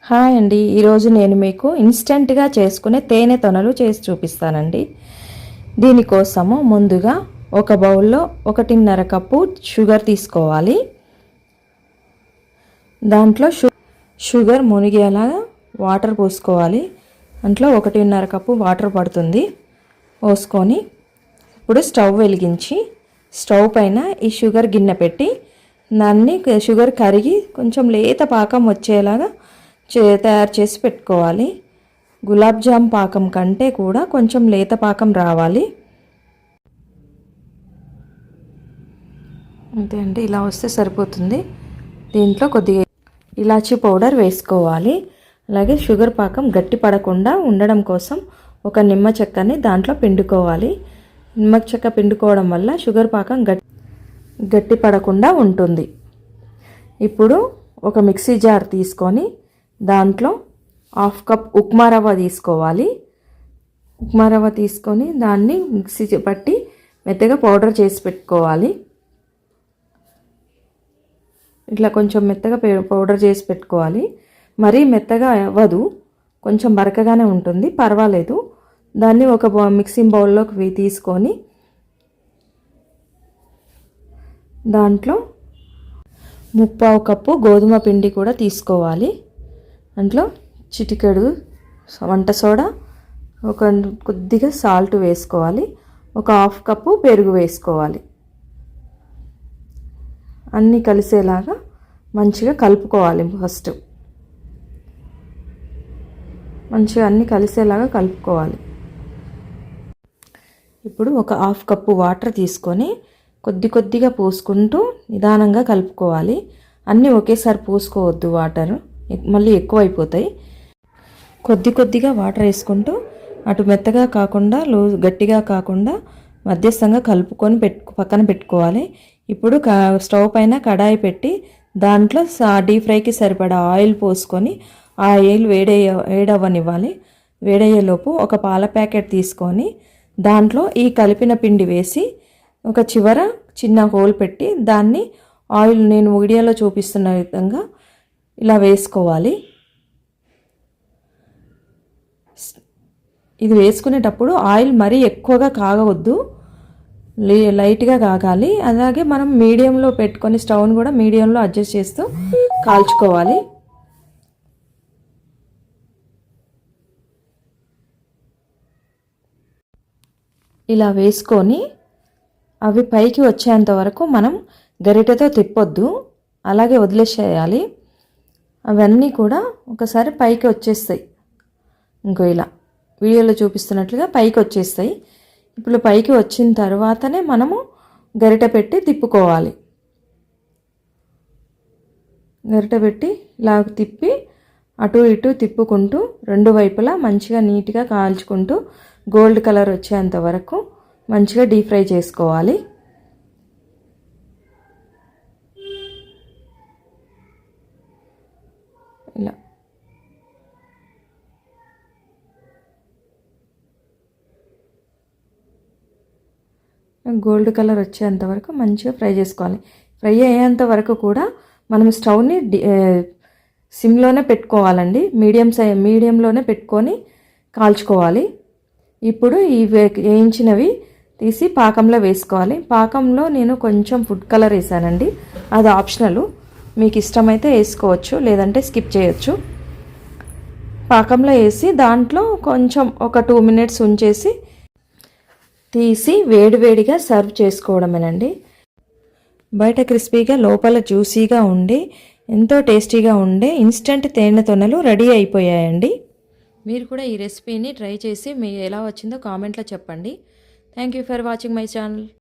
Hi అండి, ఈరోజు నేను మీకు ఇన్స్టెంట్గా చేసుకునే తేనె తొనలు చేసి చూపిస్తానండి. దీనికోసము ముందుగా ఒక బౌల్లో 1.5 కప్పు షుగర్ తీసుకోవాలి. దాంట్లో షుగర్ మునిగేలా వాటర్ పోసుకోవాలి. దాంట్లో 1.5 కప్పు వాటర్ పడుతుంది. పోసుకొని ఇప్పుడు స్టవ్ వెలిగించి స్టవ్ పైన ఈ షుగర్ గిన్నె పెట్టి దాన్ని షుగర్ కరిగి కొంచెం లేత పాకం వచ్చేలాగా తయారు చేసి పెట్టుకోవాలి. గులాబ్ జామ్ పాకం కంటే కూడా కొంచెం లేత పాకం రావాలి. అంతే అండి, ఇలా వస్తే సరిపోతుంది. దీంట్లో కొద్దిగా ఇలాచీ పౌడర్ వేసుకోవాలి. అలాగే షుగర్ పాకం గట్టి పడకుండా ఉండడం కోసం ఒక నిమ్మ చెక్కని దాంట్లో పిండుకోవాలి. నిమ్మ చెక్క పిండుకోవడం వల్ల షుగర్ పాకం గట్టి పడకుండా ఉంటుంది. ఇప్పుడు ఒక మిక్సీ జార్ తీసుకొని దాంట్లో 1/2 కప్ ఉప్మా రవ్వ తీసుకోవాలి. ఉప్మా రవ్వ తీసుకొని దాన్ని మిక్సీ పట్టి మెత్తగా పౌడర్ చేసి పెట్టుకోవాలి. ఇట్లా కొంచెం మెత్తగా పౌడర్ చేసి పెట్టుకోవాలి. మరీ మెత్తగా అవ్వదు, కొంచెం బరకగానే ఉంటుంది, పర్వాలేదు. దాన్ని ఒక మిక్సింగ్ బౌల్లోకి తీసుకొని దాంట్లో 1/4 కప్పు గోధుమ పిండి కూడా తీసుకోవాలి. దాంట్లో చిటికెడు వంట సోడా, కొద్దిగా సాల్ట్ వేసుకోవాలి. ఒక 1/2 కప్పు పెరుగు వేసుకోవాలి. అన్నీ కలిసేలాగా మంచిగా కలుపుకోవాలి. ఫస్ట్ మంచిగా అన్నీ కలిసేలాగా కలుపుకోవాలి. ఇప్పుడు ఒక 1/2 కప్పు వాటర్ తీసుకొని కొద్దిగా పోసుకుంటూ నిదానంగా కలుపుకోవాలి. అన్నీ ఒకేసారి పోసుకోవద్దు, వాటర్ మళ్ళీ ఎక్కువ అయిపోతాయి. కొద్దిగా వాటర్ వేసుకుంటూ అటు మెత్తగా కాకుండా గట్టిగా కాకుండా మధ్యస్థంగా కలుపుకొని పక్కన పెట్టుకోవాలి. ఇప్పుడు స్టవ్ పైన కడాయి పెట్టి దాంట్లో డీప్ ఫ్రైకి సరిపడా ఆయిల్ పోసుకొని ఆ ఆయిల్ వేడవ్వనివ్వాలి. వేడయ్యేలోపు ఒక పాల ప్యాకెట్ తీసుకొని దాంట్లో ఈ కలిపిన పిండి వేసి ఒక చివర చిన్న హోల్ పెట్టి దాన్ని ఆయిల్ నేను వీడియోలో చూపిస్తున్న విధంగా ఇలా వేసుకోవాలి. ఇది వేసుకునేటప్పుడు ఆయిల్ మరీ ఎక్కువగా కాగవద్దు, లైట్గా కాగాలి. అలాగే మనం మీడియంలో పెట్టుకొని స్టవ్ని కూడా మీడియంలో అడ్జస్ట్ చేస్తూ కాల్చుకోవాలి. ఇలా వేసుకొని అవి పైకి వచ్చేంత వరకు మనం గరిటెతో తిప్పొద్దు, అలాగే వదిలేసేయాలి. అవన్నీ కూడా ఒకసారి పైకి వచ్చేస్తాయి. ఇలా వీడియోలో చూపిస్తున్నట్లుగా పైకి వచ్చేస్తాయి. ఇప్పుడు పైకి వచ్చిన తర్వాతనే మనము గరిటె పెట్టి తిప్పుకోవాలి. గరిటె పెట్టి ఇలా తిప్పి అటు ఇటు తిప్పుకుంటూ రెండు వైపులా మంచిగా నీట్గా కాల్చుకుంటూ గోల్డ్ కలర్ వచ్చేంత వరకు మంచిగా డీప్ ఫ్రై చేసుకోవాలి. ఇలా గోల్డ్ కలర్ వచ్చేంత వరకు మంచిగా ఫ్రై చేసుకోవాలి. ఫ్రై అయ్యేంత వరకు కూడా మనం స్టవ్ని సిమ్లోనే పెట్టుకోవాలండి. మీడియంలోనే పెట్టుకొని కాల్చుకోవాలి. ఇప్పుడు ఈ వేయించినవి తీసి పాకంలో వేసుకోవాలి. పాకంలో నేను కొంచెం ఫుడ్ కలర్ వేసానండి, అది ఆప్షనల్, మీకు ఇష్టమైతే వేసుకోవచ్చు, లేదంటే స్కిప్ చేయొచ్చు. పాకంలో వేసి దాంట్లో కొంచెం ఒక 2 మినిట్స్ ఉంచేసి తీసి వేడివేడిగా సర్వ్ చేసుకోవడమేనండి. బయట క్రిస్పీగా లోపల జ్యూసీగా ఉండి ఎంతో టేస్టీగా ఉండే ఇన్స్టెంట్ తేనె తొనలు రెడీ అయిపోయాయండి. మీరు కూడా ఈ రెసిపీని ట్రై చేసి మీకు ఎలా వచ్చిందో కామెంట్లో చెప్పండి. Thank you for watching my channel.